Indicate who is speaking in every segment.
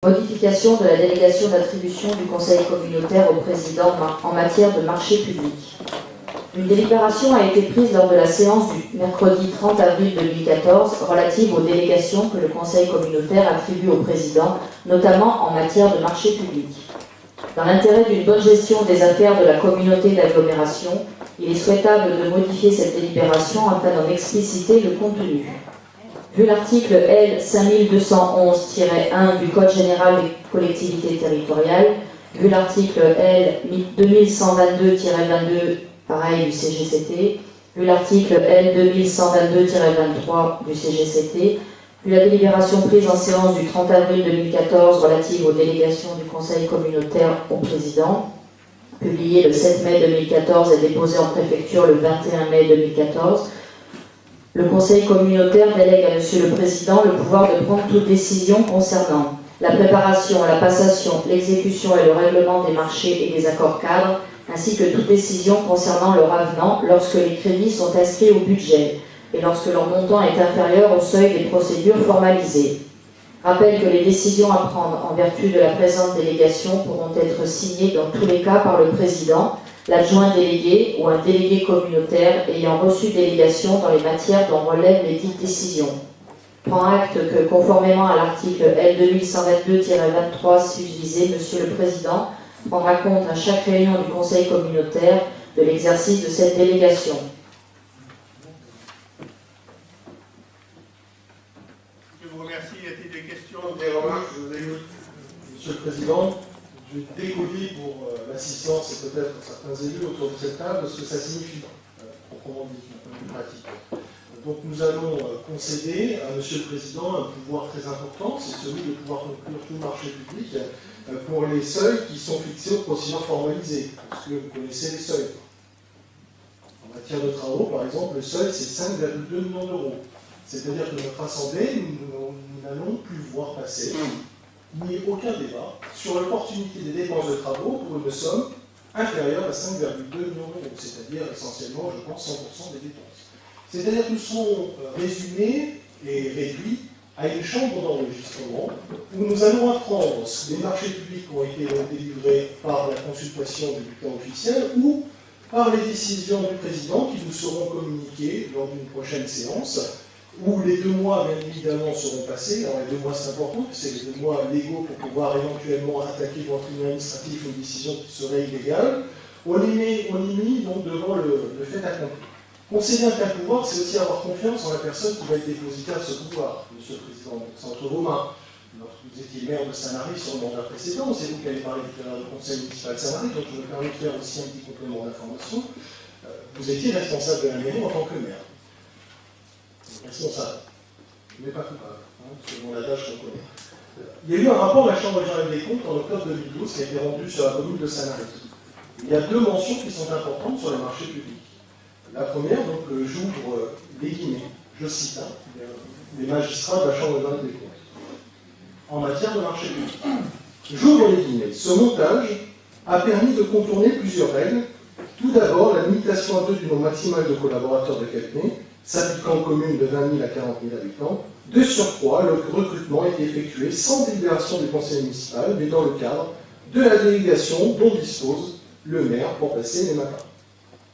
Speaker 1: Modification de la délégation d'attribution du Conseil communautaire au président en matière de marché public. Une délibération a été prise lors de la séance du mercredi 30 avril 2014 relative aux délégations que le Conseil communautaire attribue au président, notamment en matière de marché public. Dans l'intérêt d'une bonne gestion des affaires de la communauté d'agglomération, il est souhaitable de modifier cette délibération afin d'en expliciter le contenu. Vu l'article L. 5211-1 du Code général des collectivités territoriales, vu l'article L. 2122-22, pareil, du CGCT, vu l'article L. 2122-23 du CGCT, vu la délibération prise en séance du 30 avril 2014 relative aux délégations du Conseil communautaire au président, publiée le 7 mai 2014 et déposée en préfecture le 21 mai 2014, le Conseil communautaire délègue à Monsieur le Président le pouvoir de prendre toute décision concernant la préparation, la passation, l'exécution et le règlement des marchés et des accords cadres, ainsi que toute décision concernant leur avenant lorsque les crédits sont inscrits au budget et lorsque leur montant est inférieur au seuil des procédures formalisées. Rappelle que les décisions à prendre en vertu de la présente délégation pourront être signées dans tous les cas par le Président, l'adjoint délégué ou un délégué communautaire ayant reçu délégation dans les matières dont relèvent les dites décisions. Prend acte que, conformément à l'article L. 2122-23 susvisé, Monsieur le Président prendra compte à chaque réunion du Conseil communautaire de l'exercice de cette délégation.
Speaker 2: Je vous remercie. Y a-t-il des questions,
Speaker 3: des remarques? Je vous écoute. Monsieur le Président, je vais décoder pour l'assistance et peut-être certains élus autour de cette table ce que ça signifie, proprement dit, d'un point de vue pratique. Donc nous allons concéder à Monsieur le Président un pouvoir très important, c'est celui de pouvoir conclure tout marché public pour les seuils qui sont fixés aux procédures formalisées, parce que vous connaissez les seuils. En matière de travaux, par exemple, le seuil c'est 5,2 millions d'euros. C'est-à-dire que notre Assemblée, nous n'allons plus voir passer ni aucun débat sur l'opportunité des dépenses de travaux pour une somme inférieure à 5,2 millions d'euros, c'est-à-dire essentiellement, je pense, 100% des dépenses. C'est-à-dire que nous serons résumés et réduits à une chambre d'enregistrement où nous allons apprendre les marchés publics qui ont été délivrés par la consultation du bulletin officiel ou par les décisions du président qui nous seront communiquées lors d'une prochaine séance, où les 2 mois, bien évidemment, seront passés. Alors, les 2 mois, c'est important, c'est les 2 mois légaux pour pouvoir éventuellement attaquer devant un tribunal administratif une décision qui serait illégale. On y met donc devant le fait accompli. Concéder un tel pouvoir, c'est aussi avoir confiance en la personne qui va être dépositaire de ce pouvoir. Monsieur le Président, c'est entre vos mains. Lorsque vous étiez maire de Sanary sur le mandat précédent, c'est vous qui avez parlé tout à l'heure du conseil municipal de Sanary, donc je me permets de faire aussi un petit complément d'information. Vous étiez responsable de la mairie en tant que maire. Responsable, mais pas coupable, selon l'adage qu'on connaît. Il y a eu un rapport de la Chambre régionale des comptes en octobre 2012 qui a été rendu sur la commune de Sanary. Il y a 2 mentions qui sont importantes sur les marchés publics. La première, donc, j'ouvre les guillemets, je cite, les magistrats de la Chambre régionale des comptes. En matière de marché public, j'ouvre les guillemets. Ce montage a permis de contourner plusieurs règles. Tout d'abord, la limitation à 2 du nombre maximal de collaborateurs de cabinet, s'appliquant aux communes de 20 000 à 40 000 habitants. De surcroît, le recrutement a été effectué sans délibération du conseil municipal, mais dans le cadre de la délégation dont dispose le maire pour passer les matins.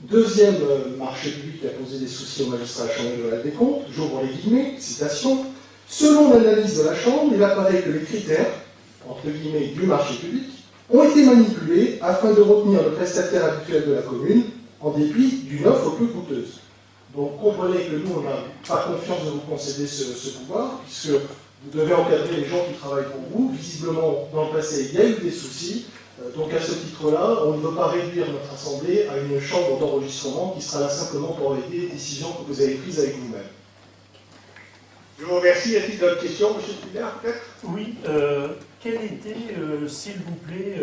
Speaker 3: Deuxième marché public qui a posé des soucis aux magistrats de la Chambre régionale des comptes, j'ouvre les guillemets, citation. Selon l'analyse de la Chambre, il apparaît que les critères, entre guillemets, du marché public, ont été manipulés afin de retenir le prestataire habituel de la commune, en dépit d'une offre peu coûteuse. Donc comprenez que nous, on n'a pas confiance de vous concéder ce pouvoir, puisque vous devez encadrer les gens qui travaillent pour vous. Visiblement, dans le passé, il y a eu des soucis. Donc à ce titre-là, on ne veut pas réduire notre Assemblée à une chambre d'enregistrement qui sera là simplement pour valider les décisions que vous avez prises avec vous-même.
Speaker 2: Je vous remercie. Y a-t-il d'autres questions, M. Spiller, peut-être?
Speaker 4: Oui. Quel était, s'il vous plaît,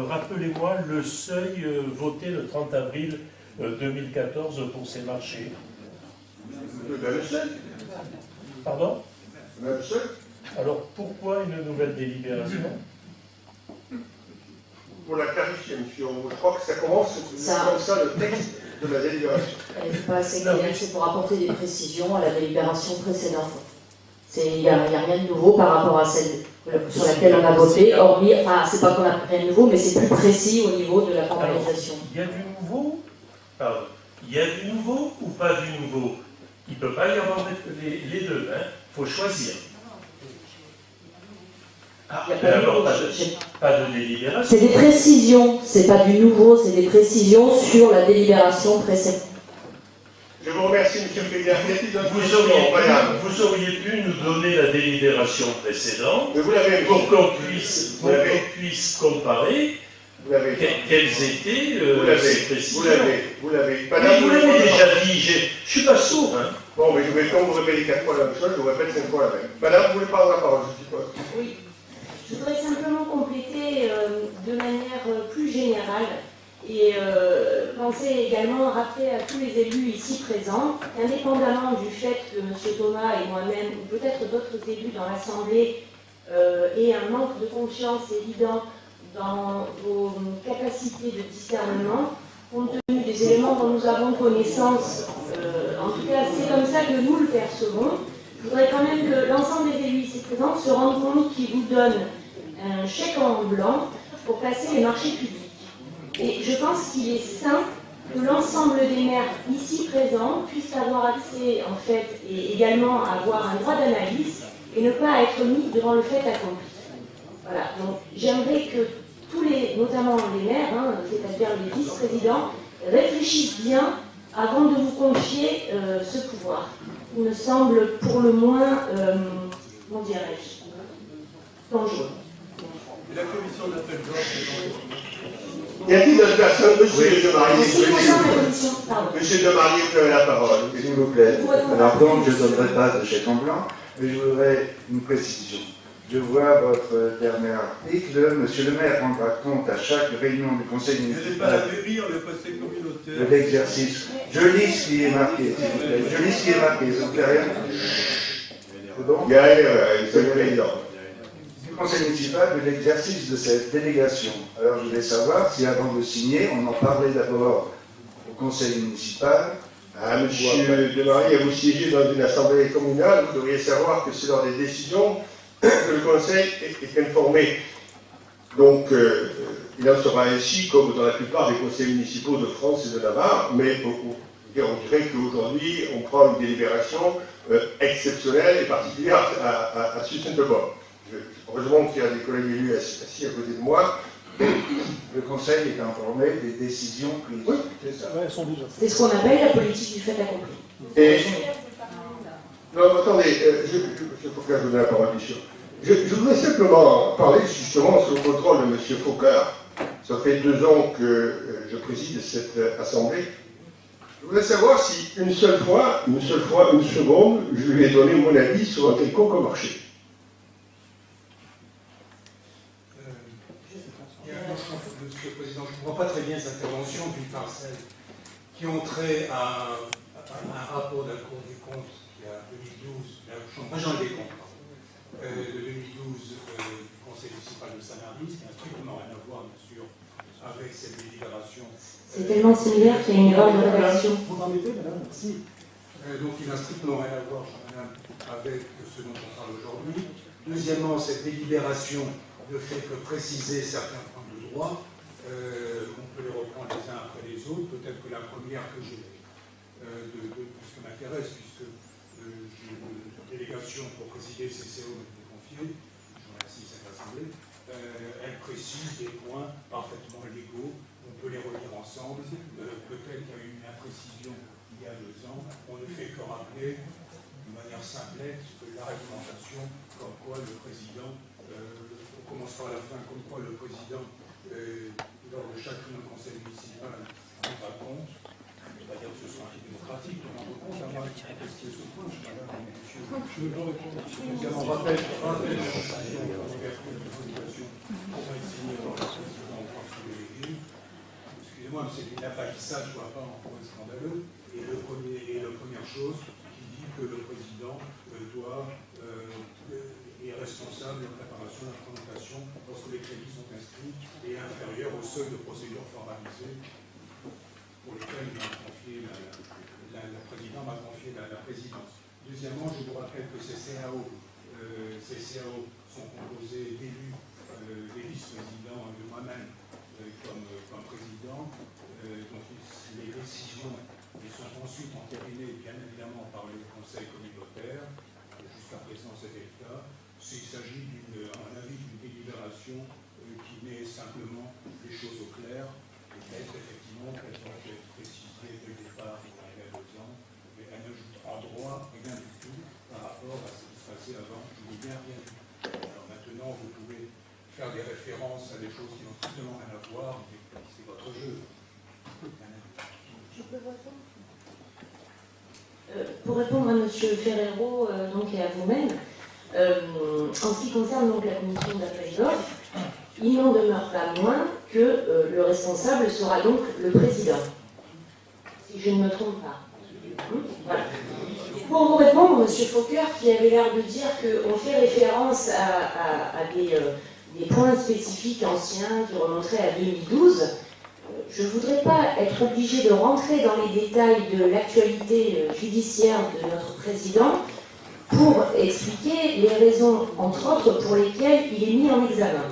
Speaker 4: rappelez-moi, le seuil voté le 30 avril 2014 pour ces marchés?
Speaker 2: Le même seuil.
Speaker 4: Pardon?
Speaker 2: Le même seuil.
Speaker 4: Alors pourquoi une nouvelle délibération?
Speaker 2: Pour la clarifier, monsieur, je crois que ça commence comme ça le texte de la délibération.
Speaker 1: Elle n'est pas assez claire, c'est pour apporter des précisions à la délibération précédente. Il n'y a rien de nouveau par rapport à celle sur laquelle on a voté, hormis, enfin, c'est pas qu'on a rien de nouveau, mais c'est plus précis au niveau de la formalisation.
Speaker 4: Il y a du nouveau, pardon, il y a du nouveau ou pas du nouveau? Il ne peut pas y avoir les deux, hein. Il faut choisir. Ah, alors, pas de délibération.
Speaker 1: C'est des précisions, c'est pas du nouveau, c'est des précisions sur la délibération précédente.
Speaker 2: Je vous remercie, M. le Président.
Speaker 4: Vous auriez pu nous donner la délibération précédente pour qu'on puisse comparer quelles étaient ces précisions.
Speaker 2: Vous l'avez.
Speaker 4: Vous l'avez déjà dit, je ne suis pas sourd. Hein.
Speaker 2: Bon, mais je vais quand vous répéter 4 fois la même chose, je vous répète 5 fois la même. Madame, vous voulez prendre la parole, je suppose.
Speaker 5: Oui. Je voudrais simplement compléter de manière plus générale et penser également, rappeler à tous les élus ici présents, indépendamment du fait que M. Thomas et moi-même, ou peut-être d'autres élus dans l'Assemblée, aient un manque de confiance évident dans vos capacités de discernement, compte tenu des éléments dont nous avons connaissance, en tout cas c'est comme ça que nous le percevons. Je voudrais quand même que l'ensemble des élus ici présents se rendent compte qu'ils vous donnent un chèque en blanc pour passer les marchés publics. Et je pense qu'il est sain que l'ensemble des maires ici présents puissent avoir accès, en fait, et également avoir un droit d'analyse et ne pas être mis devant le fait accompli. Voilà, donc j'aimerais que tous les, notamment les maires, hein, c'est-à-dire les vice-présidents, réfléchissent bien avant de vous confier ce pouvoir. Il me semble pour le moins, comment dirais-je, dangereux.
Speaker 6: La commission d'appel d'ordre.
Speaker 2: Y a-t-il d'autres personnes? Monsieur Demarié,
Speaker 5: Monsieur
Speaker 2: Demarié, vous avez la parole.
Speaker 7: S'il vous plaît. Alors donc, je ne donnerai pas de chèque en blanc, mais je voudrais une précision. Je vois votre dernier article. Monsieur le maire rendra compte à chaque réunion du conseil
Speaker 6: Ce n'est pas
Speaker 7: municipal
Speaker 6: la mairie, on est passé communautaire.
Speaker 7: de l'exercice. Je lis ce qui est marqué, s'il vous plaît. Je lis ce qui est marqué, ça vous plaît rien? C'est bon?
Speaker 2: Il y a le président.
Speaker 7: Du conseil municipal de l'exercice de cette délégation. Alors je voulais savoir si avant de signer, on en parlait d'abord au conseil municipal.
Speaker 2: Ah, monsieur Demarié, vous siégez dans une assemblée communale, vous devriez savoir que c'est dans des décisions que le conseil est informé. Donc, il en sera ainsi, comme dans la plupart des conseils municipaux de France et de Navarre, mais on dirait qu'aujourd'hui, on prend une délibération exceptionnelle et particulière à Suisse-Sainte-Bob. Heureusement qu'il y a des collègues élus assis à côté de moi.
Speaker 7: Le conseil est informé des décisions prises.
Speaker 2: Oui,
Speaker 3: C'est ça, ouais, elles sont déjà
Speaker 1: C'est ce qu'on appelle la politique du fait accompli.
Speaker 2: Et... Non, attendez, il faut que je vous donne la parole, bien sûr. Je voudrais simplement parler justement sous le contrôle de M. Faucard. Ça fait 2 ans que je préside cette assemblée. Je voudrais savoir si une seconde, je lui ai donné mon avis sur un quelconque marché.
Speaker 6: Monsieur le Président, je ne comprends pas très bien cette intervention d'une parcelle qui ont trait à un rapport de la Cour des comptes qui a 2012, moi j'en ai des comptes, de 2012 du Conseil municipal de Sanarlis, qui n'a strictement rien à voir, bien sûr, avec cette délibération.
Speaker 1: C'est tellement similaire qu'il y a une erreur de rédaction.
Speaker 3: Vous m'en mettez, madame? Merci.
Speaker 6: Donc il n'a strictement rien à voir, madame, avec ce dont on parle aujourd'hui. Deuxièmement, cette délibération ne fait que préciser certains points de droit. On peut les reprendre les uns après les autres. Peut-être que la première que j'ai, de ce qui m'intéresse, puisque j'ai une délégation pour présider le CCO m'a été confiée, je remercie cette assemblée, elle précise des points parfaitement légaux. On peut les relire ensemble. Peut-être qu'il y a eu une imprécision il y a 2 ans. On ne fait que rappeler de manière simplette la réglementation comme quoi le président, on commence par la fin, comme quoi le président, lors de chaque réunion du conseil municipal, rendra compte. Je ne vais pas dire que ce soit antidémocratique de rendre compte, à moins de contester ce point. On rappelle la décision de l'ouverture de l'autorisation pour être signée par le président ou par son délégué. Excusez-moi, mais c'est une appareillissage, je ne vois pas en quoi scandaleux. Et la première chose qui dit que le président est responsable de la préparation de la présentation lorsque les crédits sont inscrits et inférieurs au seuil de procédure formalisée pour lesquels il m'a confié la présidente m'a confié la présidence. Deuxièmement, je vous rappelle que ces CAO sont composées d'élus, des vice-présidents et de moi-même comme président. Donc les décisions sont ensuite entérinées, bien évidemment, par le Conseil communautaire. Jusqu'à présent, c'était le cas. Il s'agit d'un avis, d'une délibération qui met simplement les choses au clair. Et peut-être effectivement qu'elles ont été précisées dès le départ il y a 2 ans, mais elles n'ajoutent en droit rien du tout par rapport à ce qui se passait avant. Je dis bien rien du tout. Alors maintenant, vous pouvez faire des références à des choses qui n'ont strictement rien à voir, mais c'est votre jeu.
Speaker 5: Je peux répondre pour répondre à M. Ferrero donc, et à vous-même, en ce qui concerne donc, la commission d'appel d'offres, il n'en demeure pas moins que le responsable sera donc le président, si je ne me trompe pas. Voilà. Pour vous répondre, M. Fokker, qui avait l'air de dire qu'on fait référence à des points spécifiques anciens qui remonteraient à 2012, je ne voudrais pas être obligée de rentrer dans les détails de l'actualité judiciaire de notre président pour expliquer les raisons, entre autres, pour lesquelles il est mis en examen.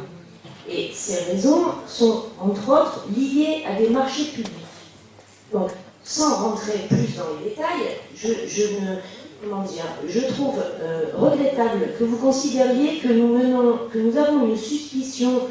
Speaker 5: Et ces raisons sont, entre autres, liées à des marchés publics. Donc, sans rentrer plus dans les détails, je trouve regrettable que vous considériez que nous avons une suspicion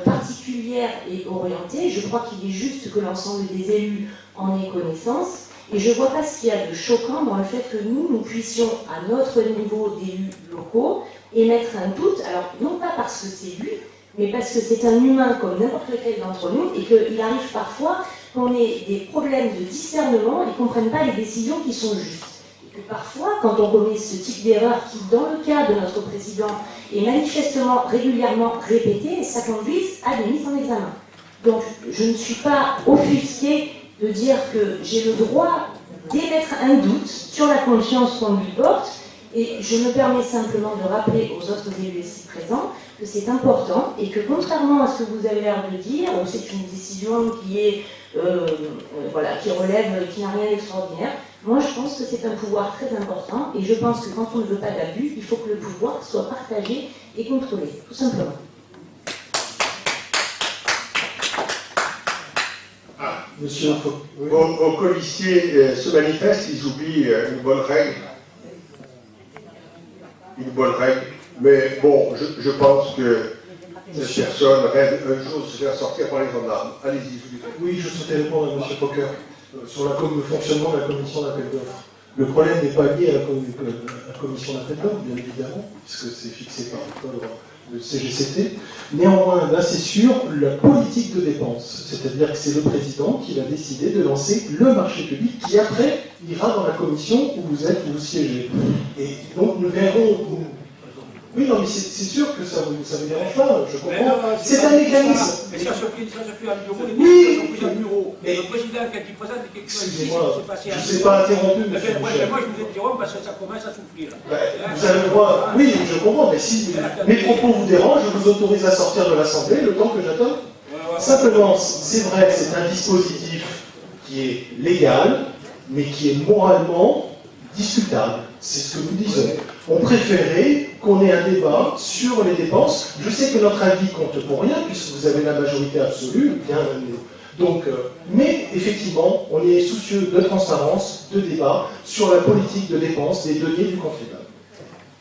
Speaker 5: particulière et orientée. Je crois qu'il est juste que l'ensemble des élus en aient connaissance. Et je ne vois pas ce qu'il y a de choquant dans le fait que nous puissions, à notre niveau d'élus locaux, émettre un doute, alors non pas parce que c'est lui, mais parce que c'est un humain comme n'importe lequel d'entre nous, et qu'il arrive parfois qu'on ait des problèmes de discernement et qu'on ne prenne pas les décisions qui sont justes. Et que parfois, quand on commet ce type d'erreur qui, dans le cas de notre président, est manifestement régulièrement répétée, ça conduise à des mises en examen. Donc, je ne suis pas offusquée de dire que j'ai le droit d'émettre un doute sur la confiance qu'on lui porte, et je me permets simplement de rappeler aux autres élus ici présents que c'est important et que contrairement à ce que vous avez l'air de dire, où c'est une décision qui est qui relève, qui n'a rien d'extraordinaire, moi je pense que c'est un pouvoir très important et je pense que quand on ne veut pas d'abus, il faut que le pouvoir soit partagé et contrôlé, tout simplement.
Speaker 3: Monsieur, oui.
Speaker 2: Aux colistiers se manifestent, ils oublient une bonne règle. Une bonne règle. Mais bon, je pense que cette personne rêve un jour de se faire sortir par les gendarmes. Allez-y, je vous dis.
Speaker 3: Oui, je souhaitais répondre à M. Fokker sur le fonctionnement de la commission d'appel d'offres. Le problème n'est pas lié à la commission d'appel d'offres, bien évidemment, puisque c'est fixé par le CGCT. Néanmoins, là, c'est sur la politique de dépenses. C'est-à-dire que c'est le président qui va décider de lancer le marché public qui, après, ira dans la commission où vous siégez. Et donc, nous verrons... Oui, non, mais c'est sûr que ça ne vous dérange pas, je comprends. C'est un mécanisme.
Speaker 8: Mais ça se fait à bureau, les
Speaker 3: oui,
Speaker 8: ministres sont pris à bureau.
Speaker 3: Mais
Speaker 8: le président, quand il présente quelque chose,
Speaker 3: excusez-moi, je ne sais pas interrompu, monsieur Michel.
Speaker 8: Moi, je vous interromps parce que ça commence à souffrir.
Speaker 3: Vous avez le droit. Oui, je comprends, mais si mes propos vous dérangent, je vous autorise à sortir de l'Assemblée le temps que j'attends. Simplement, c'est vrai que c'est un dispositif qui est légal, mais qui est moralement discutable. C'est ce que nous disons. On préférait qu'on ait un débat sur les dépenses. Je sais que notre avis compte pour rien, puisque vous avez la majorité absolue, bien donc, mais effectivement, on est soucieux de transparence, de débat sur la politique de dépenses des deniers du contribuable.